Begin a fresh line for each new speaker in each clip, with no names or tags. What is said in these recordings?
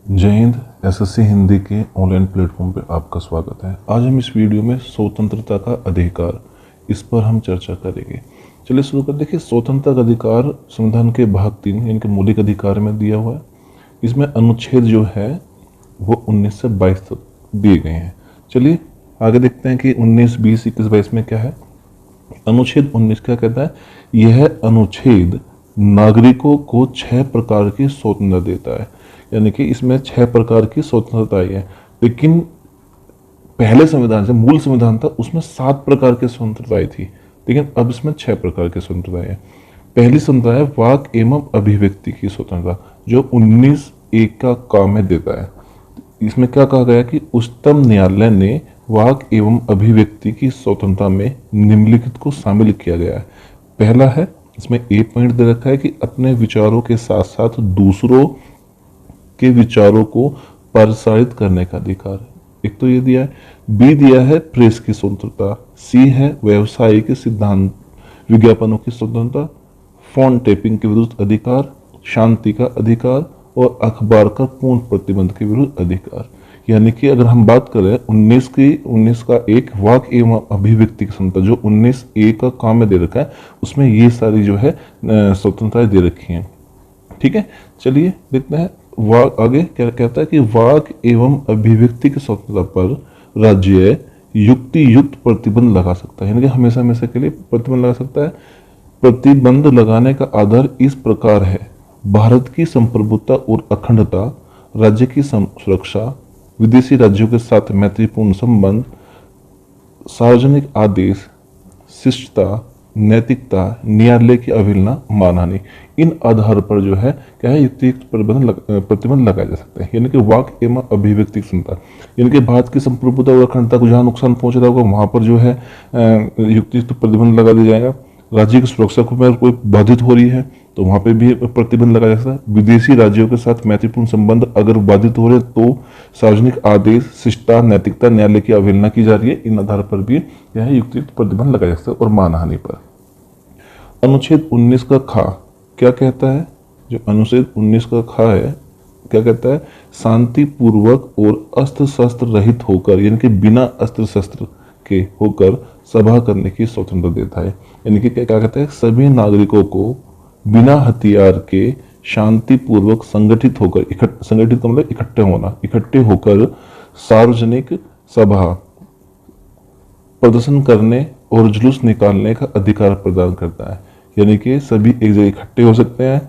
जय हिंद। एसएससी हिंदी के online platform पे आपका स्वागत है। आज हम इस वीडियो में स्वतंत्रता का अधिकार इस पर हम चर्चा करेंगे। चलिए शुरू कर। देखिए, स्वतंत्रता का अधिकार संविधान के भाग 3 यानी कि मौलिक अधिकार में दिया हुआ है। इसमें अनुच्छेद जो है वो 19 से 22 तक दिए गए हैं। चलिए आगे देखते हैं कि 19, 20, 21, 22 में क्या है। अनुच्छेद 19 क्या कहता है? यह अनुच्छेद नागरिकों को 6 प्रकार की स्वतंत्रता देता है। यानी कि इसमें 6 प्रकार की स्वतंत्रताएं हैं, लेकिन पहले संविधान से मूल संविधान था उसमें 7 प्रकार की स्वतंत्रताएं थी, लेकिन अब इसमें 6 प्रकार की स्वतंत्रताएं हैं। पहली स्वतंत्रता है वाक एवं अभिव्यक्ति की स्वतंत्रता, जो 19(1) का काम में देता है। इसमें क्या कहा गया कि उच्चतम न्यायालय ने वाक एवं अभिव्यक्ति की स्वतंत्रता में निम्नलिखित को शामिल किया गया है। पहला है, इसमें ए पॉइंट दे रखा है कि अपने विचारों के साथ साथ दूसरों के विचारों को प्रसारित करने का अधिकार है। एक तो ये दिया है। बी दिया है प्रेस की स्वतंत्रता। सी है व्यवसायिक सिद्धांत विज्ञापनों की स्वतंत्रता, फोन टेपिंग के विरुद्ध अधिकार, शांति का अधिकार और अखबार का पूर्ण प्रतिबंध के विरुद्ध अधिकार। यानी कि अगर हम बात करें 19 का एक वाक एवं अभिव्यक्ति की स्वतंत्रता, जो 19(1) का काम में दे रखा है, उसमें ये सारी जो है स्वतंत्रताएं दे रखी हैं। ठीक है, चलिए देखते हैं वाक आगे क्या कहता है कि वाक एवं अभिव्यक्ति की स्वतंत्रता पर राज्य युक्ति युक्त प्रतिबंध लगा सकता है। यानी कि हमेशा हमेशा के लिए प्रतिबंध लगा सकता है। प्रतिबंध लगाने का आधार इस प्रकार है: भारत की संप्रभुता और अखंडता, राज्य की सुरक्षा, विदेशी राज्यों के साथ मैत्रीपूर्ण संबंध, सार्वजनिक आदेश, शिष्टता, नैतिकता, न्यायालय की अवहेलना, मानहानि। इन आधार पर जो है क्या है, युक्तियुक्त प्रतिबंध लगाया जा सकता है। यानी कि वाक एवं अभिव्यक्ति क्षमता, यानी कि भारत की संप्रभुता और अखंडता को जहाँ नुकसान पहुंच रहा होगा वहां पर जो है युक्तियुक्त प्रतिबंध लगा दिया जाएगा। राज्य की सुरक्षा को में कोई बाधित हो रही है तो वहां पर भी प्रतिबंध लगाया जा सकता है। विदेशी राज्यों के साथ मैत्रीपूर्ण संबंध अगर बाधित हो रहे तो सार्वजनिक आदेश, शिष्टता, नैतिकता, न्यायालय की अवहेलना की जा रही है, इन आधार पर भी यह युक्तियुक्त प्रतिबंध लगाया जा सकता है। और मानहानि पर अनुच्छेद 19 का खा क्या कहता है? जो अनुच्छेद 19 का खा है क्या कहता है? शांतिपूर्वक और अस्त्र शस्त्र रहित होकर, यानी कि बिना अस्त्र शस्त्र के होकर सभा करने की स्वतंत्रता देता है। यानी कि क्या कहता है? सभी नागरिकों को बिना हथियार के शांतिपूर्वक संगठित होकर, संगठित का मतलब इकट्ठे होना, इकट्ठे होकर सार्वजनिक सभा, प्रदर्शन करने और जुलूस निकालने का अधिकार प्रदान करता है। यानी कि सभी एक जगह इकट्ठे हो सकते हैं,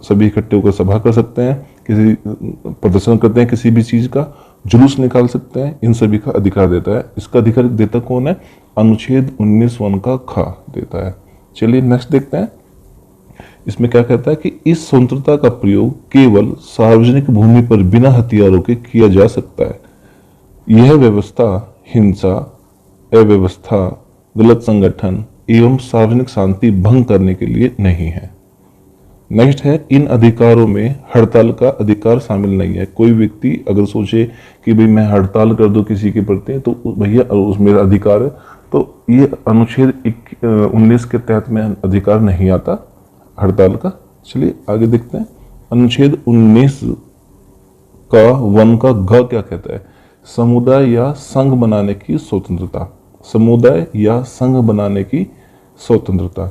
सभी इकट्ठे होकर सभा कर सकते हैं, किसी प्रदर्शन करते हैं, किसी भी चीज का जुलूस निकाल सकते हैं, इन सभी का अधिकार देता है। इसका अधिकार देता कौन है? अनुच्छेद 19(1) का खा देता है। चलिए नेक्स्ट देखते हैं। इसमें क्या कहता है कि इस स्वतंत्रता का प्रयोग केवल सार्वजनिक भूमि पर बिना हथियारों के किया जा सकता है। यह व्यवस्था हिंसा, अव्यवस्था, गलत संगठन एवं सार्वजनिक शांति भंग करने के लिए नहीं है। नेक्स्ट है, इन अधिकारों में हड़ताल का अधिकार शामिल नहीं है। कोई व्यक्ति अगर सोचे कि भाई मैं हड़ताल कर दूं किसी के प्रति तो भैया उस मेरा अधिकार है, तो ये अनुच्छेद 19 के तहत में अधिकार नहीं आता हड़ताल का। चलिए आगे देखते हैं। अनुच्छेद 19 का 1 का घ क्या कहता है? समुदाय या संघ बनाने की स्वतंत्रता। समुदाय या संघ बनाने की स्वतंत्रता।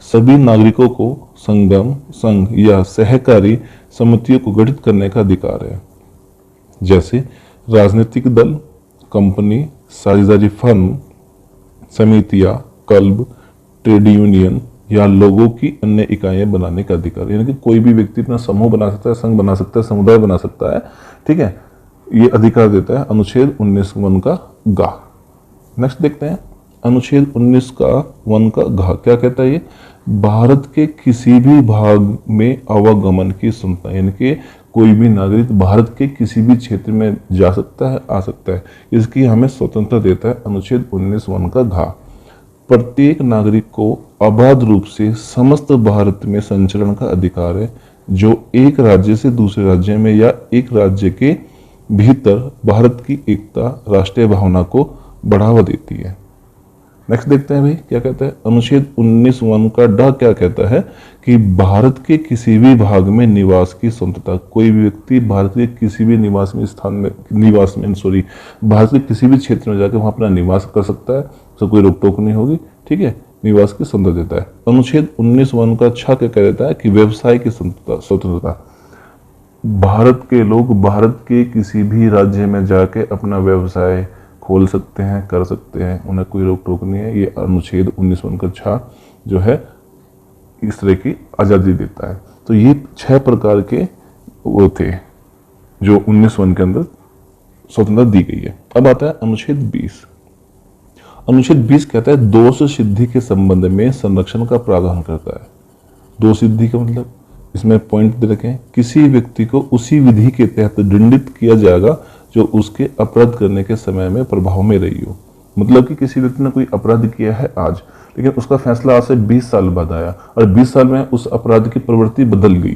सभी नागरिकों को संगम, संघ या सहकारी समितियों को गठित करने का अधिकार है, जैसे राजनीतिक दल, कंपनी, साझेदारी फर्म, समितियां, क्लब, ट्रेड यूनियन या लोगों की अन्य इकाइयां बनाने का अधिकार। यानी कि कोई भी व्यक्ति अपना समूह बना सकता है, संघ बना सकता है, समुदाय बना सकता है। ठीक है, ये अधिकार देता है अनुच्छेद 19(1) का गा। नेक्स्ट देखते हैं अनुच्छेद 19 का 1 का घ क्या कहता है? ये भारत के किसी भी भाग में आवागमन की स्वतंत्रता। यानी कि कोई भी नागरिक भारत के किसी भी क्षेत्र में जा सकता है, आ सकता है, इसकी हमें स्वतंत्रता देता है अनुच्छेद 19(1) का घ। प्रत्येक नागरिक को अबाध रूप से समस्त भारत में संचरण का अधिकार है, जो एक राज्य से दूसरे राज्य में या एक राज्य के भीतर भारत की एकता, राष्ट्रीय भावना को बढ़ावा देती है। नेक्स्ट देखते हैं भाई क्या कहता है। अनुच्छेद 19(1) का ड क्या कहता है कि भारत के किसी भी भाग में निवास की स्वतंत्रता, कोई भी व्यक्ति भारत के किसी भी भारत के किसी भी क्षेत्र में जाकर वहां अपना निवास कर सकता है, उसको कोई रोक टोक नहीं होगी, ठीक है, निवास की स्वतंत्रता देता है। अनुच्छेद 19(1) का छ क्या कह देता है कि व्यवसाय की स्वतंत्रता, भारत के लोग भारत के किसी भी राज्य में जाके अपना व्यवसाय खोल सकते हैं, कर सकते हैं, उन्हें कोई रोक टोक नहीं है। ये अनुच्छेद 19(1) का छ जो है इस तरह की आज़ादी देता है। तो ये 6 प्रकार के वो थे जो 19(1) के अंदर स्वतंत्रता दी गई है। अब आता है अनुच्छेद 20। अनुच्छेद 20 कहता है दोष सिद्धि के संबंध में संरक्षण का प्रावधान करता है। दोष सिद्धि का मतलब, इसमें पॉइंट दे रखे हैं, किसी व्यक्ति को उसी विधि के तहत दंडित किया जाएगा जो उसके अपराध करने के समय में प्रभाव में रही हो। मतलब कि किसी व्यक्ति ने कोई अपराध किया है आज, लेकिन उसका फैसला आज से 20 साल बाद आया और 20 साल में उस अपराध की प्रवृत्ति बदल गई,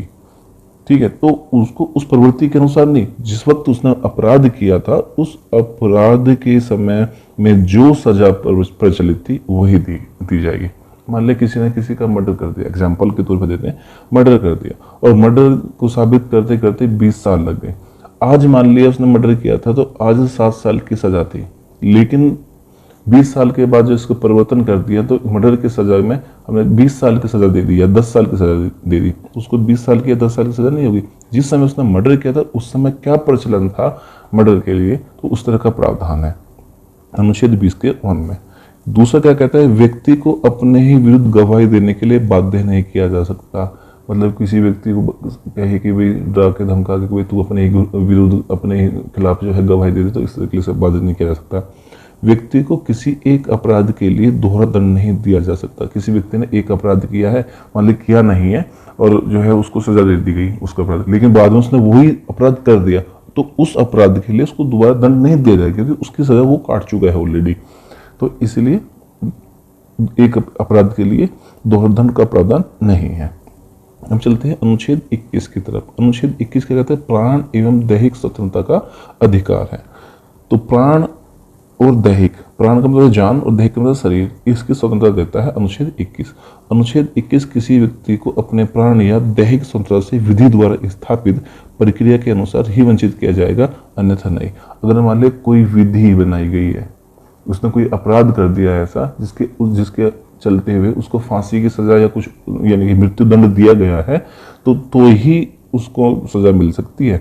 ठीक है, तो उसको उस प्रवृत्ति के अनुसार नहीं, जिस वक्त उसने अपराध किया था उस अपराध के समय में जो सजा प्रचलित थी वही दी जाएगी। मान लिया किसी ने किसी का मर्डर कर दिया, एग्जाम्पल के तौर पर देते हैं, मर्डर कर दिया और मर्डर को साबित करते करते 20 साल लग गए। आज मान लिया उसने मर्डर किया था तो आज 7 साल की सजा थी, लेकिन 20 साल के बाद जो इसको परिवर्तन कर दिया तो मर्डर की सजा में हमने 20 साल की सजा दे दी या 10 साल की सजा दे दी, उसको 20 साल की या 10 साल की सजा नहीं होगी। जिस समय उसने मर्डर किया था उस समय क्या प्रचलन था मर्डर के लिए, तो उस तरह का प्रावधान है अनुच्छेद 20 के 1 में। दूसरा क्या कहता है, व्यक्ति को अपने ही विरुद्ध गवाही देने के लिए बाध्य नहीं किया जा सकता। मतलब किसी व्यक्ति को कहे कि भाई डरा के धमका के तू अपने ही विरुद्ध अपने ही खिलाफ जो है गवाही दे दे, तो इस तरीके से बाध्य नहीं किया जा सकता। व्यक्ति को किसी एक अपराध के लिए दोहरा दंड नहीं दिया जा सकता। किसी व्यक्ति ने एक अपराध किया है, मान ली किया नहीं है और जो है उसको सजा दे दी गई उसका अपराध, लेकिन बाद में उसने वही अपराध कर दिया, तो उस अपराध के लिए उसको दोबारा दंड नहीं दिया जाएगा क्योंकि उसकी सजा वो काट चुका है ऑलरेडी। तो इसलिए एक अपराध के लिए दोहरा दंड का प्रावधान नहीं है। हम चलते हैं अनुच्छेद 21 की तरफ। अनुच्छेद 21 क्या कहते हैं, प्राण एवं दैहिक स्वतंत्रता का अधिकार है। तो प्राण और दैहिक, प्राण का मतलब जान और दैहिक का मतलब शरीर, इसकी स्वतंत्रता देता है अनुच्छेद 21। अनुच्छेद 21 किसी व्यक्ति को अपने प्राण या दैहिक स्वतंत्रता से विधि द्वारा स्थापित प्रक्रिया के अनुसार ही वंचित किया जाएगा, अन्यथा नहीं। अगर मान ले कोई विधि बनाई गई है, उसने कोई अपराध कर दिया है ऐसा जिसके चलते हुए उसको फांसी की सजा या कुछ यानी कि मृत्यु दंड दिया गया है, तो ही उसको सजा मिल सकती है।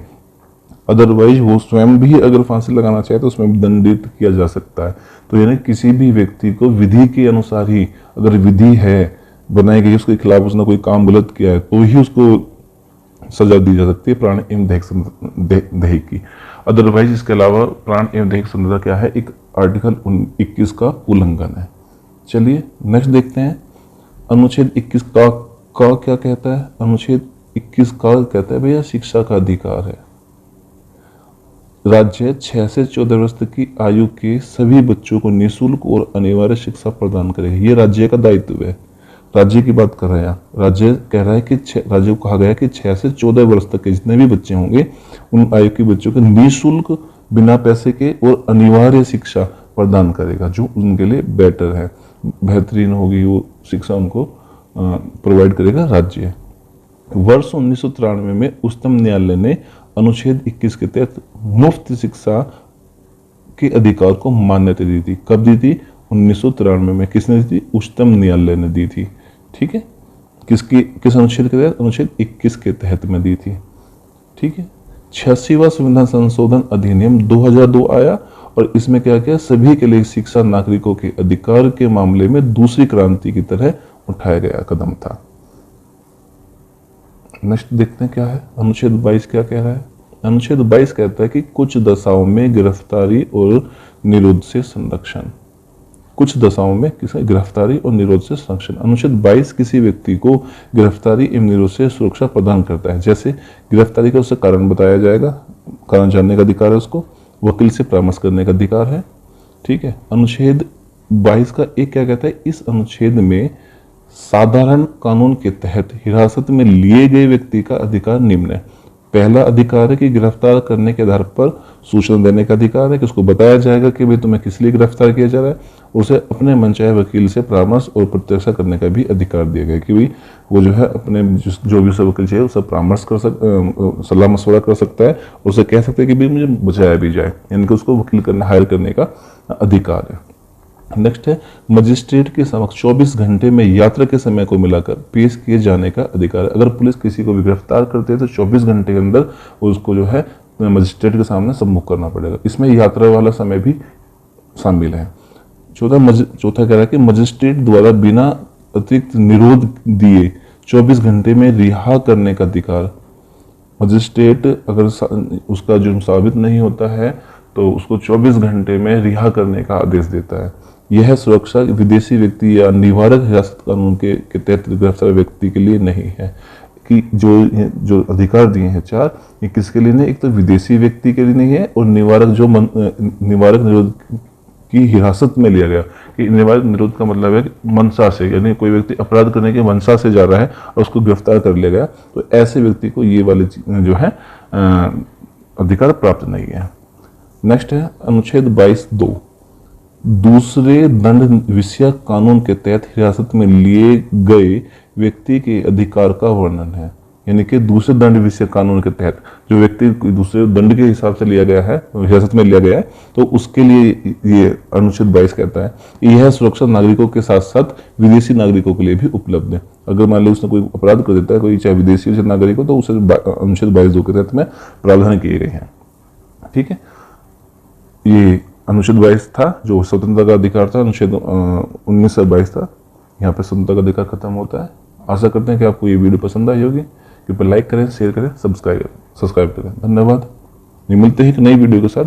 अदरवाइज वो स्वयं भी अगर फांसी लगाना चाहे तो उसमें दंडित किया जा सकता है। तो यानी किसी भी व्यक्ति को विधि के अनुसार ही, अगर विधि है बनाई गई उसके खिलाफ उसने कोई काम गलत किया है तो ही उसको सजा दी जा सकती है प्राण एवं दैहिक की। अदरवाइज इसके अलावा प्राण एवं दैहिक स्वतंत्रता क्या है, एक आर्टिकल 21 का उल्लंघन है। चलिए नेक्स्ट देखते हैं अनुच्छेद 21 का क्या कहता है। अनुच्छेद 21 का कहता है भैया शिक्षा का अधिकार है। राज्य 6 से 14 वर्ष तक की आयु के सभी बच्चों को निःशुल्क और अनिवार्य शिक्षा प्रदान करेगा। ये राज्य का दायित्व है। राज्य की बात कर रहे हैं, राज्य कह रहा है कि राज्य को कहा गया कि 6 से 14 वर्ष तक के जितने भी बच्चे होंगे उन आयु के बच्चों को निःशुल्क बिना पैसे के और अनिवार्य शिक्षा प्रदान करेगा, जो उनके लिए बेटर है, बेहतरीन होगी वो शिक्षा उनको प्रोवाइड करेगा राज्य। वर्ष 1993 में उच्चतम न्यायालय ने अनुच्छेद 21 के तहत मुफ्त शिक्षा के अधिकार को मान्यता दी थी। कब दी थी? 1993 में। किसने दी थी? उच्चतम न्यायालय ने दी थी। ठीक है, किस अनुच्छेद के तहत? अनुच्छेद 21 के तहत में दी थी। ठीक है, 86वां संविधान संशोधन अधिनियम 2002 आया और इसमें क्या किया, सभी के लिए शिक्षा नागरिकों के अधिकार के मामले में दूसरी क्रांति की तरह उठाया गया कदम था। नेक्स्ट देखते हैं क्या है अनुच्छेद 22 क्या कह रहा है। अनुच्छेद 22 कहता है कि कुछ दशाओं में गिरफ्तारी और निरोध से संरक्षण। कुछ दशाओं में किसी गिरफ्तारी और निरोध से संरक्षण। अनुच्छेद 22 किसी व्यक्ति को गिरफ्तारी एवं निरोध से सुरक्षा प्रदान करता है। जैसे गिरफ्तारी का उससे कारण बताया जाएगा, कारण जानने का अधिकार है उसको, वकील से परामर्श करने का अधिकार है। ठीक है, अनुच्छेद 22 का एक क्या कहता है, इस अनुच्छेद में साधारण कानून के तहत हिरासत में लिए गए व्यक्ति का अधिकार निम्न है। पहला अधिकार है कि गिरफ्तार करने के आधार पर सूचना देने का अधिकार है, कि उसको बताया जाएगा कि भाई तुम्हें किस लिए गिरफ्तार किया जा रहा है। उसे अपने मनचाहे वकील से परामर्श और प्रत्यक्षा करने का भी अधिकार दिया गया कि भाई वो जो है अपने जो भी उसे वकील चाहिए उससे परामर्श कर सलाह मशवरा कर सकता है, उसे कह सकता है कि भाई मुझे बचाया भी जाए, यानी कि उसको वकील करने हायर करने का अधिकार है। नेक्स्ट है मजिस्ट्रेट के समक्ष 24 घंटे में यात्रा के समय को मिलाकर पेश किए जाने का अधिकार। अगर पुलिस किसी को भी गिरफ्तार करती है तो 24 घंटे के अंदर उसको जो है मजिस्ट्रेट के सामने सम्मुख करना पड़ेगा। इसमें यात्रा वाला समय भी शामिल है। चौथा कह रहा है कि मजिस्ट्रेट द्वारा बिना अतिरिक्त निरोध दिए 24 घंटे में रिहा करने का अधिकार। मजिस्ट्रेट अगर उसका जुर्म साबित नहीं होता है तो उसको 24 घंटे में रिहा करने का आदेश देता है। यह सुरक्षा विदेशी व्यक्ति या निवारक हिरासत कानून के तहत गिरफ्तार व्यक्ति के लिए नहीं है, कि जो अधिकार दिए हैं चार, ये किसके लिए नहीं, एक तो विदेशी व्यक्ति के लिए नहीं है, और निवारक निवारक निरोध की हिरासत में लिया गया, कि निवारक निरोध का मतलब है कि मंशा से, यानी कोई व्यक्ति अपराध करने की मंशा से जा रहा है और उसको गिरफ्तार कर लिया गया, तो ऐसे व्यक्ति को ये वाली जो है अधिकार प्राप्त नहीं है। नेक्स्ट है अनुच्छेद 22(2), दूसरे दंड विषयक कानून के तहत हिरासत में लिए गए व्यक्ति के अधिकार का वर्णन है। यानी कि दूसरे दंड विषयक कानून के तहत जो व्यक्ति दूसरे दंड के हिसाब से लिया गया है, हिरासत में लिया गया है, तो उसके लिए ये अनुच्छेद 22 कहता है यह सुरक्षा नागरिकों के साथ साथ विदेशी नागरिकों के लिए भी उपलब्ध है। अगर मान लो उसने कोई अपराध कर देता है, कोई चाहे विदेशी हो चाहे नागरिक हो, तो उसे अनुच्छेद 22(2) के तहत में प्रावधान किए गए हैं। ठीक है, ये अनुच्छेद 22 था जो स्वतंत्रता का अधिकार था, अनुच्छेद 19 से 22 था। यहाँ पे स्वतंत्रता का अधिकार खत्म होता है। आशा करते हैं कि आपको ये वीडियो पसंद आई होगी। कृपया लाइक करें, शेयर करें, सब्सक्राइब करें। धन्यवाद। मिलते हैं एक नई वीडियो के साथ।